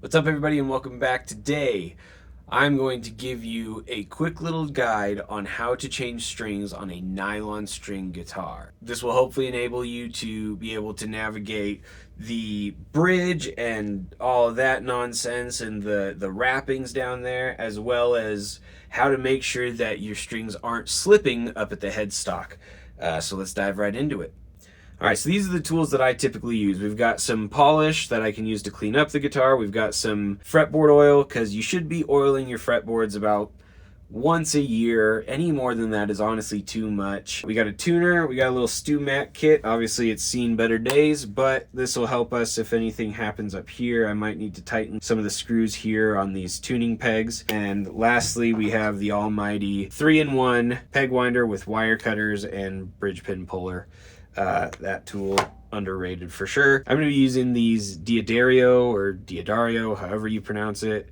What's up, everybody, and welcome back. Today I'm going to give you a quick little guide on how to change strings on a nylon string guitar. This will hopefully enable you to be able to navigate the bridge and all of that nonsense and the wrappings down there, as well as how to make sure that your strings aren't slipping up at the headstock. So let's dive right into it. All right, so these are the tools that I typically use. We've got some polish that I can use to clean up the guitar. We've got some fretboard oil, because you should be oiling your fretboards about once a year. Any more than that is honestly too much. We got a tuner. We got a little stew mat kit. Obviously, it's seen better days, but this will help us if anything happens up here. I might need to tighten some of the screws here on these tuning pegs. And lastly, we have the almighty 3-in-1 peg winder with wire cutters and bridge pin puller. That tool, underrated for sure. I'm going to be using these Diodario, however you pronounce it.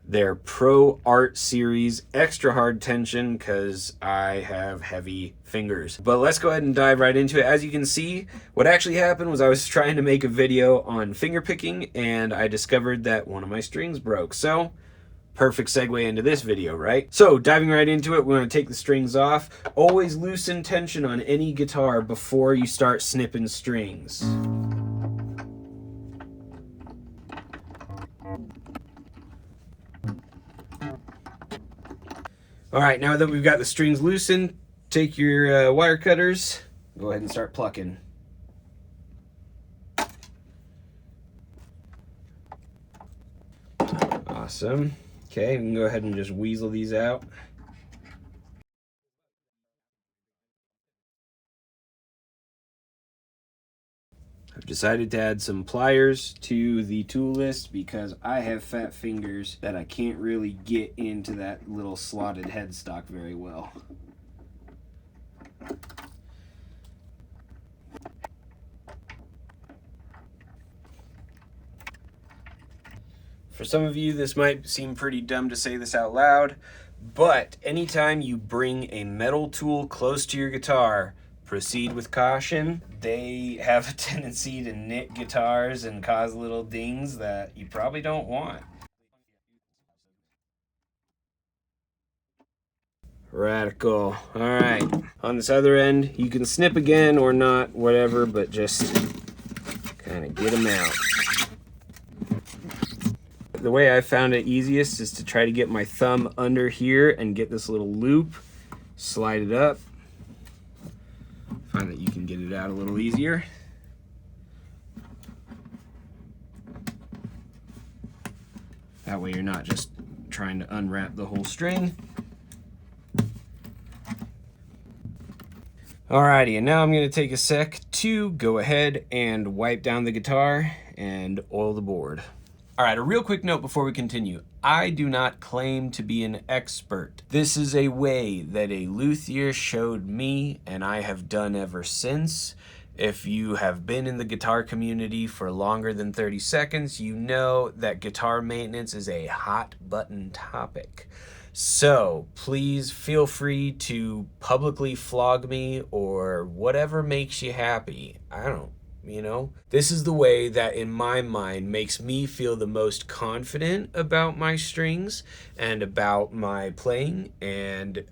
They're Pro Art Series extra hard tension because I have heavy fingers. But let's go ahead and dive right into it. As you can see, what actually happened was I was trying to make a video on finger picking and I discovered that one of my strings broke. So perfect segue into this video, right? So diving right into it, we're going to take the strings off. Always loosen tension on any guitar before you start snipping strings. All right, now that we've got the strings loosened, take your wire cutters, go ahead and start plucking. Awesome. Okay, we can go ahead and just weasel these out. I've decided to add some pliers to the tool list because I have fat fingers that I can't really get into that little slotted headstock very well. For some of you, this might seem pretty dumb to say this out loud, but anytime you bring a metal tool close to your guitar, proceed with caution. They have a tendency to nick guitars and cause little dings that you probably don't want. Radical. All right, on this other end, you can snip again or not, whatever, but just kind of get them out. The way I found it easiest is to try to get my thumb under here and get this little loop, slide it up. Find that you can get it out a little easier. That way you're not just trying to unwrap the whole string. Alrighty, and now I'm going to take a sec to go ahead and wipe down the guitar and oil the board. All right, a real quick note before we continue. I do not claim to be an expert. This is a way that a luthier showed me and I have done ever since. If you have been in the guitar community for longer than 30 seconds, you know that guitar maintenance is a hot button topic. So please feel free to publicly flog me or whatever makes you happy. I don't. You know, this is the way that in my mind makes me feel the most confident about my strings and about my playing, and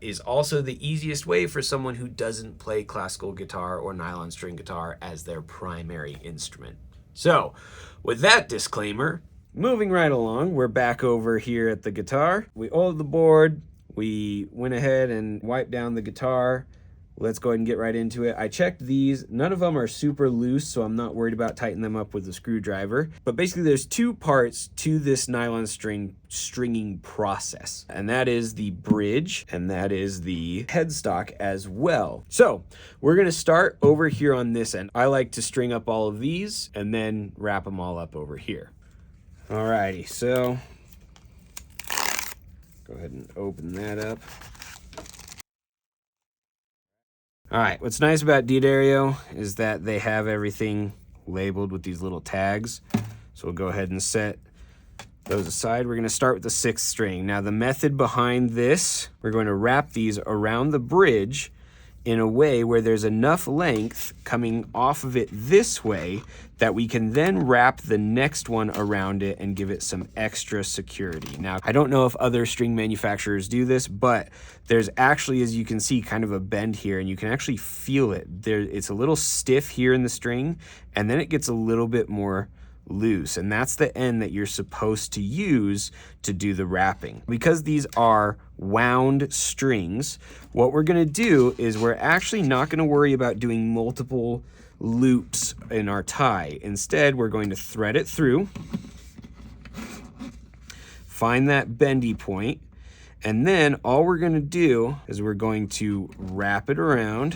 is also the easiest way for someone who doesn't play classical guitar or nylon string guitar as their primary instrument. So with that disclaimer, moving right along, we're back over here at the guitar. We oiled the board. We went ahead and wiped down the guitar. Let's go ahead and get right into it. I checked these. None of them are super loose, so I'm not worried about tightening them up with a screwdriver. But basically, there's two parts to this nylon stringing process, and that is the bridge, and that is the headstock as well. So we're gonna start over here on this end. I like to string up all of these and then wrap them all up over here. Alrighty, so go ahead and open that up. All right, what's nice about Diodario is that they have everything labeled with these little tags. So we'll go ahead and set those aside. We're gonna start with the 6th string. Now the method behind this, we're going to wrap these around the bridge in a way where there's enough length coming off of it this way that we can then wrap the next one around it and give it some extra security. Now, I don't know if other string manufacturers do this, but there's actually, as you can see, kind of a bend here, and you can actually feel it. It's a little stiff here in the string, and then it gets a little bit more loose, and that's the end that you're supposed to use to do the wrapping. Because these are wound strings, what we're gonna do is we're actually not gonna worry about doing multiple loops in our tie. Instead, we're going to thread it through, find that bendy point, and then all we're gonna do is we're going to wrap it around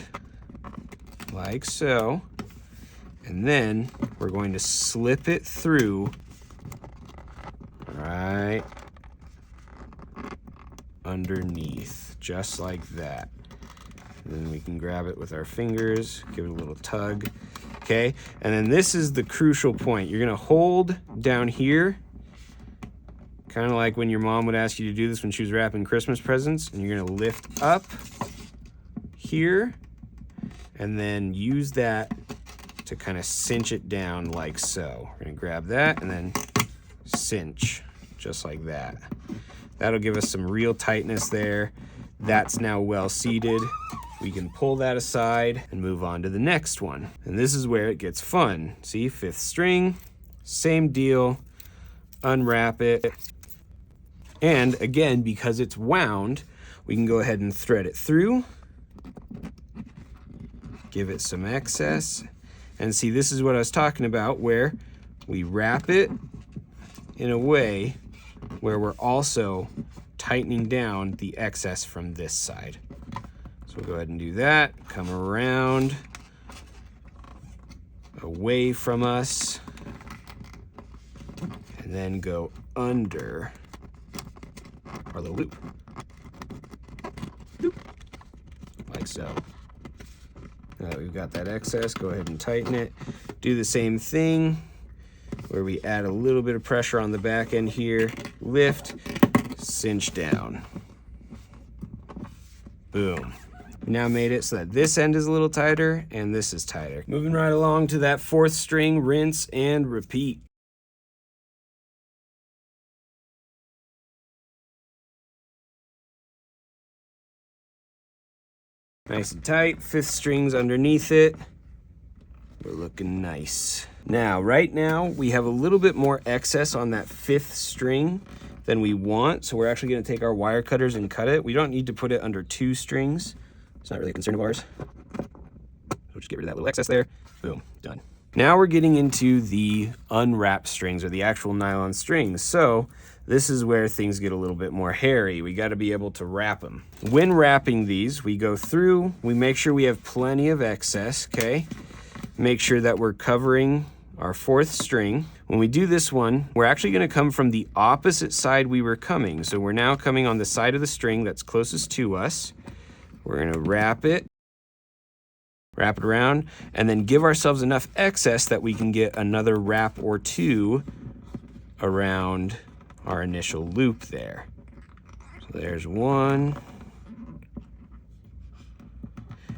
like so, and then we're going to slip it through right underneath, just like that. And then we can grab it with our fingers, give it a little tug, okay? And then this is the crucial point. You're gonna hold down here, kind of like when your mom would ask you to do this when she was wrapping Christmas presents, and you're gonna lift up here, and then use that to kind of cinch it down like so. We're gonna grab that and then cinch, just like that. That'll give us some real tightness there. That's now well seated. We can pull that aside and move on to the next one. And this is where it gets fun. See, 5th string, same deal, unwrap it. And again, because it's wound, we can go ahead and thread it through, give it some excess. And see, this is what I was talking about, where we wrap it in a way where we're also tightening down the excess from this side. So we'll go ahead and do that, come around, away from us, and then go under our little loop. Loop. Like so. Now that we've got that excess, go ahead and tighten it. Do the same thing where we add a little bit of pressure on the back end here, lift, cinch down. Boom. Now made it so that this end is a little tighter and this is tighter. Moving right along to that 4th string, rinse and repeat. Nice and tight, 5th string's underneath it. We're looking nice. Now, right now, we have a little bit more excess on that 5th string than we want, so we're actually gonna take our wire cutters and cut it. We don't need to put it under 2 strings. It's not really a concern of ours. We'll just get rid of that little excess there. Boom, done. Now we're getting into the unwrapped strings, or the actual nylon strings. So this is where things get a little bit more hairy. We got to be able to wrap them. When wrapping these, we go through, we make sure we have plenty of excess, okay? Make sure that we're covering our 4th string. When we do this one, we're actually going to come from the opposite side we were coming. So we're now coming on the side of the string that's closest to us. We're going to wrap it around, and then give ourselves enough excess that we can get another wrap or 2 around our initial loop there. So there's one.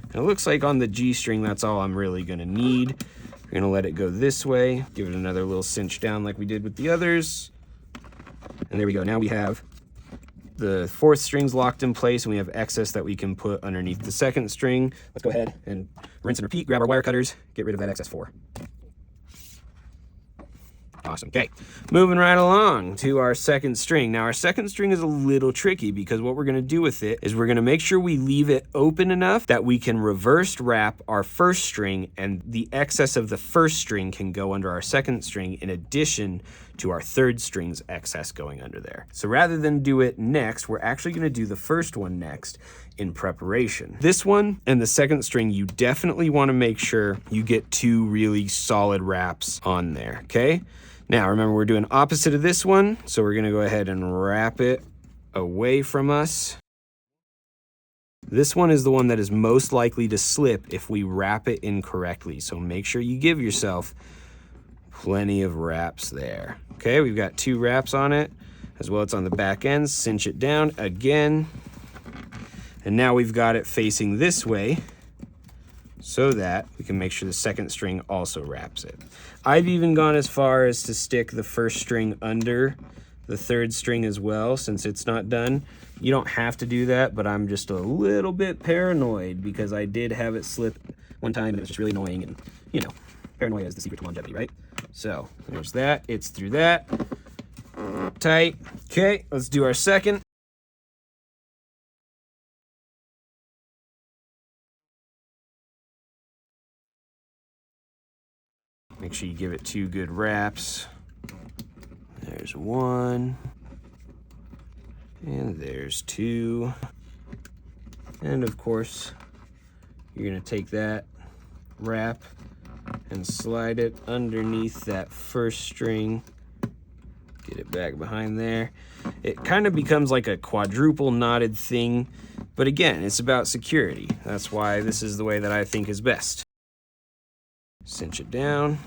And it looks like on the G string, that's all I'm really gonna need. We're gonna let it go this way, give it another little cinch down like we did with the others. And there we go. Now we have the 4th string's locked in place, and we have excess that we can put underneath the 2nd string. Let's go ahead and rinse and repeat, grab our wire cutters, get rid of that excess 4. Awesome. Okay, moving right along to our 2nd string. Now our 2nd string is a little tricky because what we're going to do with it is we're going to make sure we leave it open enough that we can reverse wrap our 1st string, and the excess of the 1st string can go under our 2nd string in addition to our 3rd string's excess going under there. So rather than do it next, we're actually going to do the 1st one next in preparation. This one and the 2nd string, you definitely want to make sure you get 2 really solid wraps on there, okay? Now, remember, we're doing opposite of this one, so we're gonna go ahead and wrap it away from us. This one is the one that is most likely to slip if we wrap it incorrectly, so make sure you give yourself plenty of wraps there. Okay, we've got 2 wraps on it, as well as on the back end. Cinch it down again, and now we've got it facing this way, so that we can make sure the second string also wraps it. I've even gone as far as to stick the first string under the third string as well, since it's not done. You don't have to do that, but I'm just a little bit paranoid because I did have it slip one time and it was just really annoying, and you know, paranoia is the secret to longevity, right? So there's that, it's through that. Tight. Okay, let's do our second. Make sure you give it 2 good wraps. There's 1. And there's 2. And of course, you're gonna take that wrap and slide it underneath that first string. Get it back behind there. It kind of becomes like a quadruple knotted thing, but again, it's about security. That's why this is the way that I think is best. Cinch it down.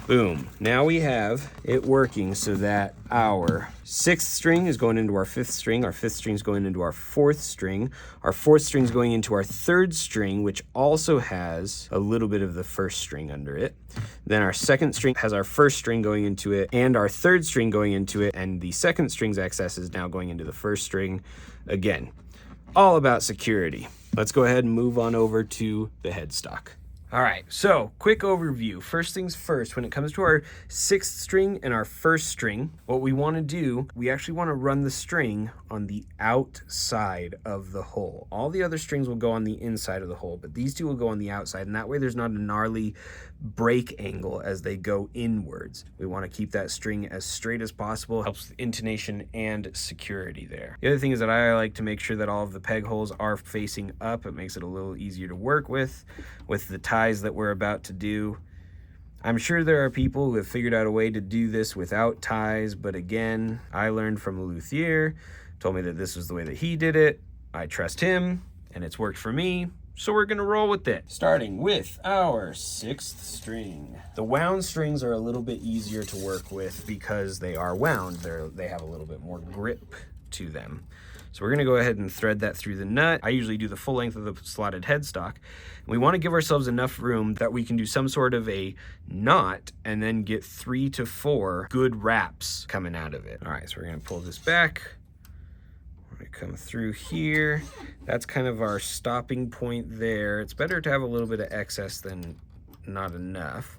Boom. Now we have it working so that our 6th string is going into our 5th string, our 5th string is going into our 4th string, our 4th string is going into our 3rd string, which also has a little bit of the 1st string under it. Then our 2nd string has our 1st string going into it and our 3rd string going into it, and the 2nd string's excess is now going into the 1st string. Again, all about security. Let's go ahead and move on over to the headstock. All right, so quick overview. First things first, when it comes to our 6th string and our 1st string, what we want to do, we actually want to run the string on the outside of the hole. All the other strings will go on the inside of the hole, but these two will go on the outside, and that way there's not a gnarly break angle as they go inwards. We want to keep that string as straight as possible, helps with intonation and security there. The other thing is that I like to make sure that all of the peg holes are facing up. It makes it a little easier to work with the ties that we're about to do. I'm sure there are people who have figured out a way to do this without ties, but again, I learned from a luthier, told me that this was the way that he did it. I trust him, and it's worked for me. So we're gonna roll with it. Starting with our 6th string. The wound strings are a little bit easier to work with because they are wound. They have a little bit more grip to them. So we're gonna go ahead and thread that through the nut. I usually do the full length of the slotted headstock. We wanna give ourselves enough room that we can do some sort of a knot and then get 3 to 4 good wraps coming out of it. All right, so we're gonna pull this back. Come through here. That's kind of our stopping point there. It's better to have a little bit of excess than not enough.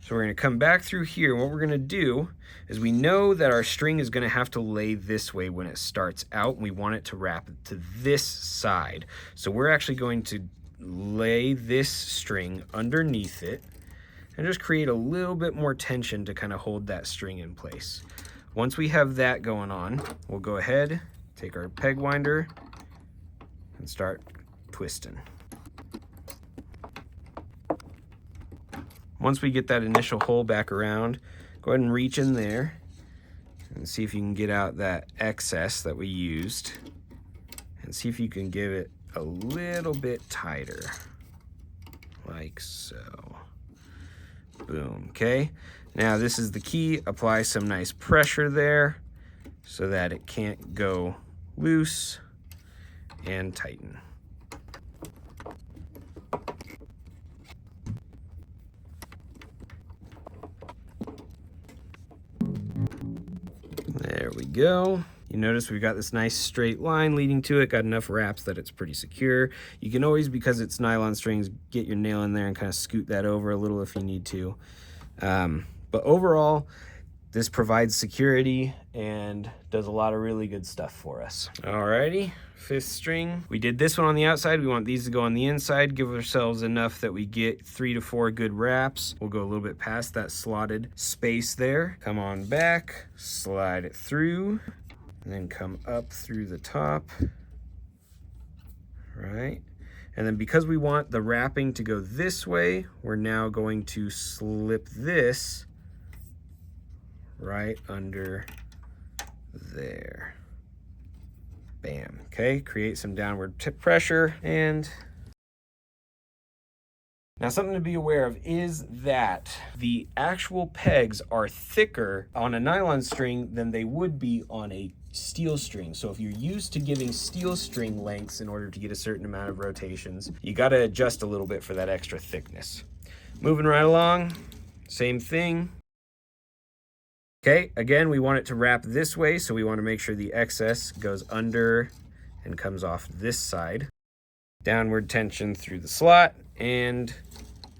So we're going to come back through here. What we're going to do is we know that our string is going to have to lay this way when it starts out, and we want it to wrap to this side. So we're actually going to lay this string underneath it and just create a little bit more tension to kind of hold that string in place. Once we have that going on, we'll go ahead, take our peg winder and start twisting. Once we get that initial hole back around, go ahead and reach in there and see if you can get out that excess that we used, and see if you can give it a little bit tighter, like so. Boom, okay? Now this is the key. Apply some nice pressure there so that it can't go loose, and tighten. There we go. You notice we've got this nice straight line leading to it, got enough wraps that it's pretty secure. You can always, because it's nylon strings, get your nail in there and kind of scoot that over a little if you need to. But overall, this provides security and does a lot of really good stuff for us. Alrighty, 5th string. We did this one on the outside. We want these to go on the inside. Give ourselves enough that we get 3 to 4 good wraps. We'll go a little bit past that slotted space there. Come on back, slide it through, and then come up through the top. Right. And then because we want the wrapping to go this way, we're now going to slip this right under there. Bam. Okay, create some downward pressure. And now something to be aware of is that the actual pegs are thicker on a nylon string than they would be on a steel string. So if you're used to giving steel string lengths in order to get a certain amount of rotations, you got to adjust a little bit for that extra thickness. Moving right along, same thing. Okay, again, we want it to wrap this way, so we want to make sure the excess goes under and comes off this side. Downward tension through the slot and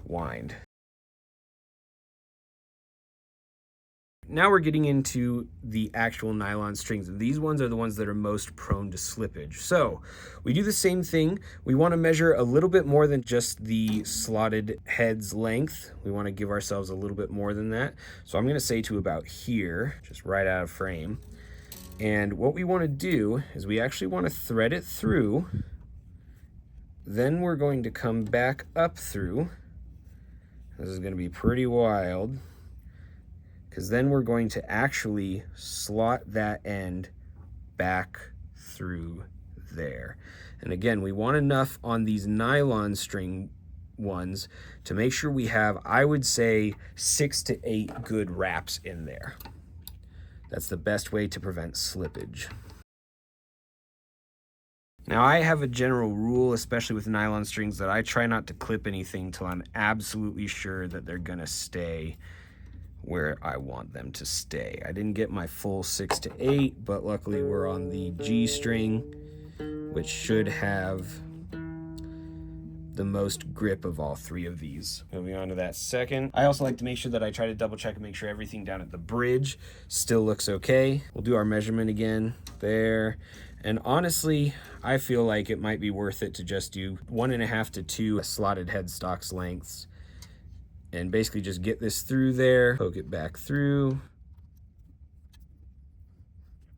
wind. Now we're getting into the actual nylon strings. These ones are the ones that are most prone to slippage. So we do the same thing. We want to measure a little bit more than just the slotted head's length. We want to give ourselves a little bit more than that. So I'm going to say to about here, just right out of frame. And what we want to do is we actually want to thread it through. Then we're going to come back up through. This is going to be pretty wild, because then we're going to actually slot that end back through there. And again, we want enough on these nylon string ones to make sure we have, I would say, 6 to 8 good wraps in there. That's the best way to prevent slippage. Now, I have a general rule, especially with nylon strings, that I try not to clip anything till I'm absolutely sure that they're gonna stay where I want them to stay. I didn't get my full 6 to 8, but luckily we're on the G string, which should have the most grip of all 3 of these. Moving on to that second. I also like to make sure that I try to double check and make sure everything down at the bridge still looks okay. We'll do our measurement again there. And honestly, I feel like it might be worth it to just do 1.5 to 2 slotted headstocks lengths. And basically just get this through there, poke it back through,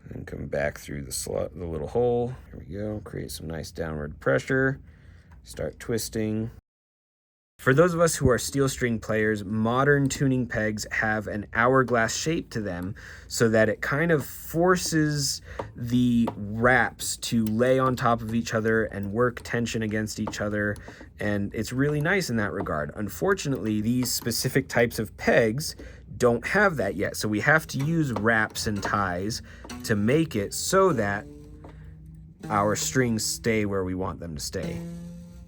and come back through the slot, the little hole. Here we go, create some nice downward pressure, start twisting. For those of us who are steel string players, modern tuning pegs have an hourglass shape to them so that it kind of forces the wraps to lay on top of each other and work tension against each other, and it's really nice in that regard. Unfortunately, these specific types of pegs don't have that yet, so we have to use wraps and ties to make it so that our strings stay where we want them to stay.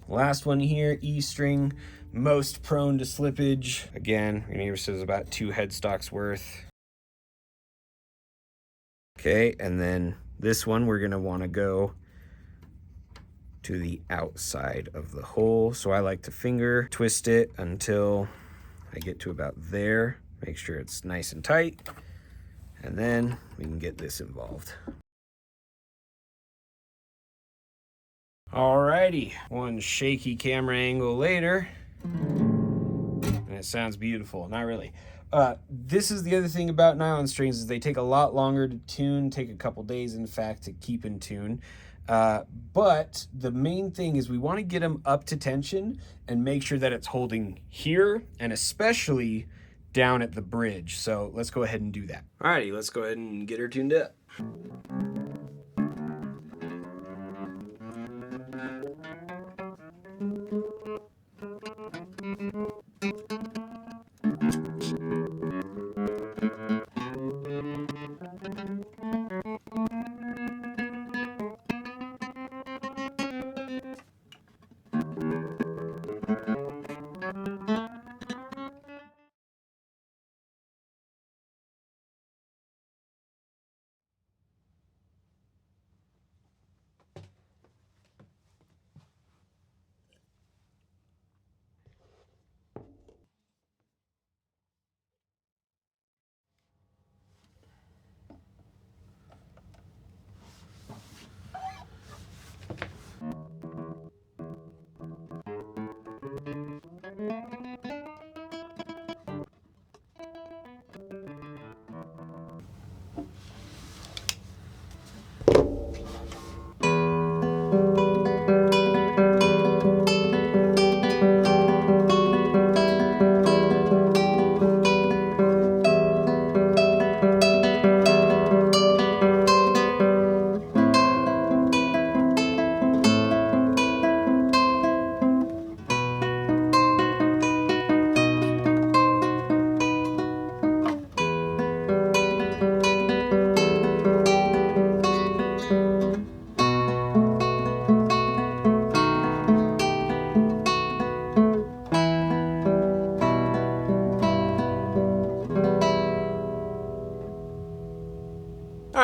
Last one here, E string, most prone to slippage. Again, Rainier says about 2 headstocks worth. Okay, and then this one we're gonna wanna go to the outside of the hole. So I like to finger twist it until I get to about there. Make sure it's nice and tight. And then we can get this involved. Alrighty, one shaky camera angle later, and it sounds beautiful. Not really. This is the other thing about nylon strings, is they take a lot longer to tune, take a couple days in fact to keep in tune. But the main thing is we want to get them up to tension and make sure that it's holding here and especially down at the bridge. So let's go ahead and do that. Alrighty, let's go ahead and get her tuned up.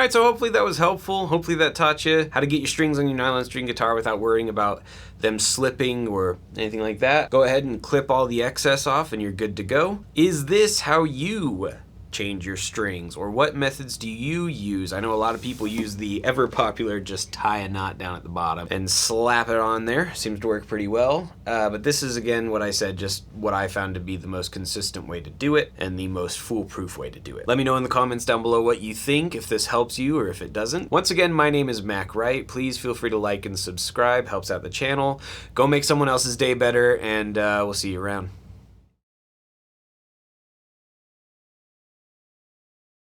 Alright, so hopefully that was helpful. Hopefully that taught you how to get your strings on your nylon string guitar without worrying about them slipping or anything like that. Go ahead and clip all the excess off and you're good to go. Is this how you change your strings, or what methods do you use? I know a lot of people use the ever popular just tie a knot down at the bottom and slap it on there. Seems to work pretty well, but this is, again, what I said, just what I found to be the most consistent way to do it and the most foolproof way to do it. Let me know in the comments down below what you think, if this helps you or if it doesn't. Once again, my name is Mac Wright. Please feel free to like and subscribe, helps out the channel. Go make someone else's day better, and we'll see you around.